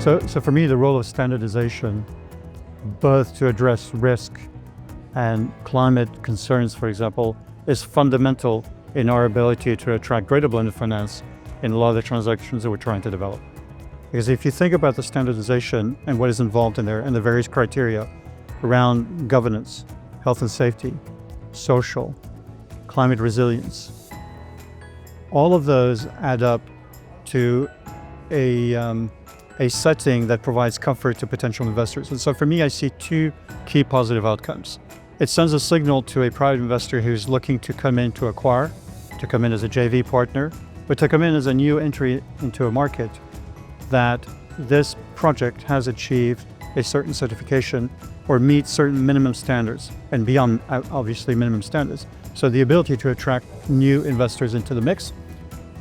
So for me, the role of standardization, both to address risk and climate concerns, for example, is fundamental in our ability to attract greater blended finance in a lot of the transactions that we're trying to develop. Because if you think about the standardization and what is involved in there and the various criteria around governance, health and safety, social, climate resilience, all of those add up to a setting that provides comfort to potential investors. And so for me, I see two key positive outcomes. It sends a signal to a private investor who's looking to come in to acquire, to come in as a JV partner, but to come in as a new entry into a market, that this project has achieved a certain certification or meets certain minimum standards and beyond, obviously, minimum standards. So the ability to attract new investors into the mix,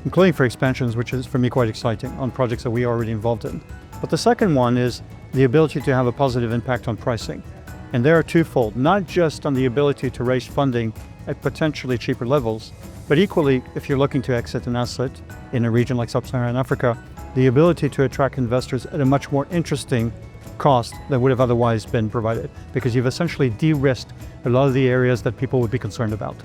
including for expansions, which is for me quite exciting on projects that we are already involved in. But the second one is the ability to have a positive impact on pricing. And they are twofold, not just on the ability to raise funding at potentially cheaper levels, but equally, if you're looking to exit an asset in a region like Sub-Saharan Africa, the ability to attract investors at a much more interesting cost that would have otherwise been provided, because you've essentially de-risked a lot of the areas that people would be concerned about.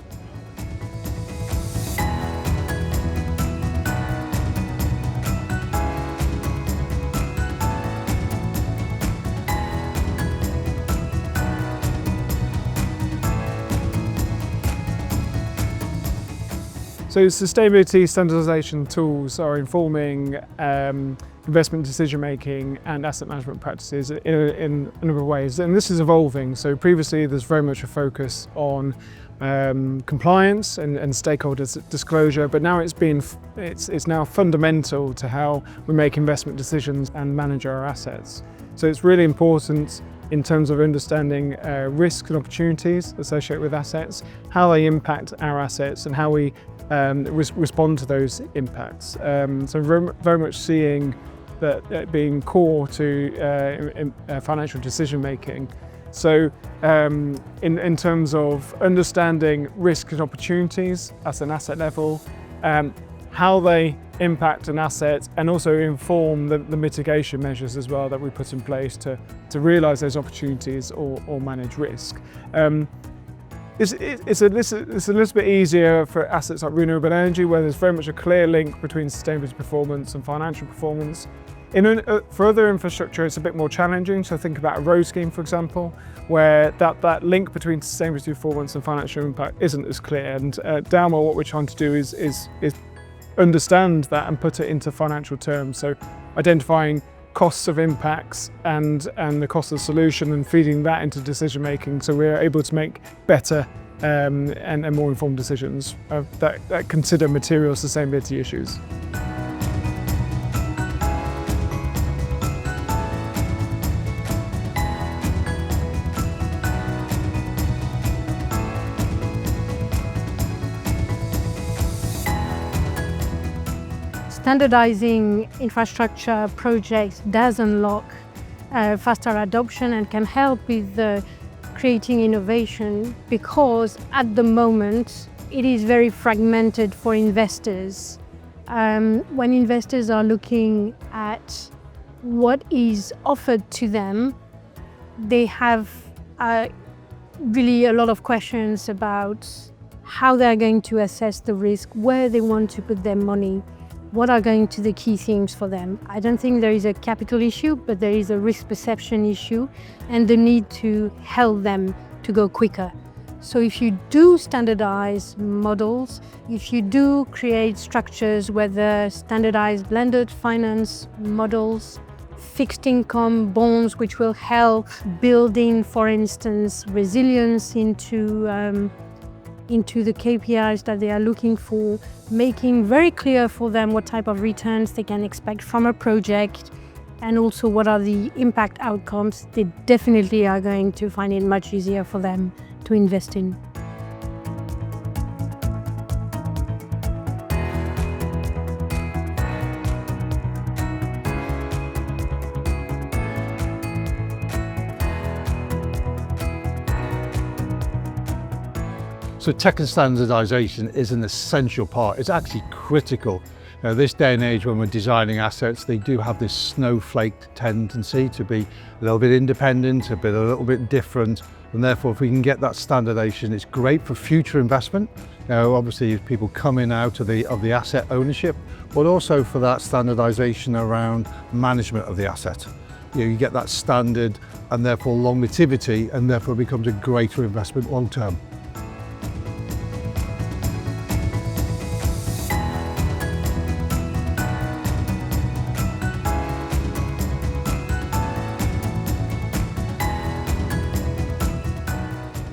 So sustainability standardization tools are informing investment decision-making and asset management practices in a number of ways. And this is evolving. So previously there's very much a focus on compliance and stakeholder disclosure, but now it's now fundamental to how we make investment decisions and manage our assets. So it's really important in terms of understanding risks and opportunities associated with assets, how they impact our assets and how we respond to those impacts. So very much seeing that being core to financial decision making. So in terms of understanding risk and opportunities at an asset level, how they impact an asset and also inform the mitigation measures as well that we put in place to realise those opportunities or manage risk. It's a little bit easier for assets like renewable energy, where there's very much a clear link between sustainability performance and financial performance. For other infrastructure, it's a bit more challenging. So think about a road scheme, for example, where that link between sustainability performance and financial impact isn't as clear. And Dalmor, what we're trying to do is understand that and put it into financial terms. So identifying costs of impacts and the cost of the solution and feeding that into decision making, so we're able to make better and more informed decisions that consider material sustainability issues. Standardizing infrastructure projects does unlock faster adoption and can help with creating innovation, because at the moment it is very fragmented for investors. When investors are looking at what is offered to them, they have really a lot of questions about how they're going to assess the risk, where they want to put their money. What are going to be the key themes for them? I don't think there is a capital issue, but there is a risk perception issue and the need to help them to go quicker. So if you do standardize models, if you do create structures, whether standardized blended finance models, fixed income bonds, which will help building, for instance, resilience into the KPIs that they are looking for, making very clear for them what type of returns they can expect from a project, and also what are the impact outcomes, they definitely are going to find it much easier for them to invest in. So tech and standardization is an essential part. It's actually critical Now, this day and age when we're designing assets, they do have this snowflake tendency to be a little bit independent, a little bit different, and therefore if we can get that standardization, it's great for future investment. Now, obviously people coming out of the asset ownership, but also for that standardization around management of the asset. You get that standard and therefore longevity, and therefore becomes a greater investment long term.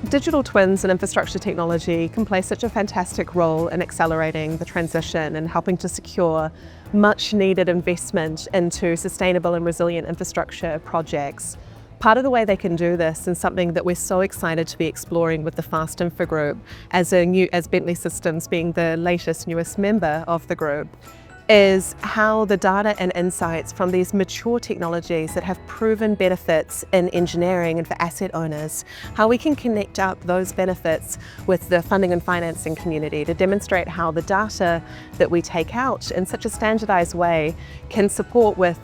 Digital twins and infrastructure technology can play such a fantastic role in accelerating the transition and helping to secure much needed investment into sustainable and resilient infrastructure projects. Part of the way they can do this, and something that we're so excited to be exploring with the Fast Infra Group as Bentley Systems being the newest member of the group, is how the data and insights from these mature technologies that have proven benefits in engineering and for asset owners, how we can connect up those benefits with the funding and financing community to demonstrate how the data that we take out in such a standardized way can support with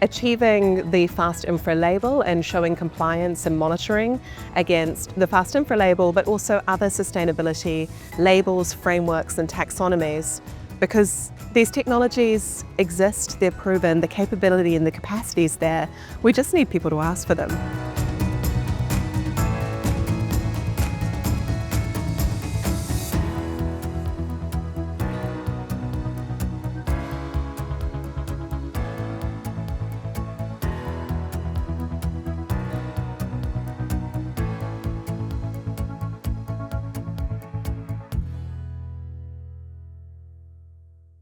achieving the Fast Infra label and showing compliance and monitoring against the Fast Infra label, but also other sustainability labels, frameworks and taxonomies. Because these technologies exist, they're proven, the capability and the capacity is there. We just need people to ask for them.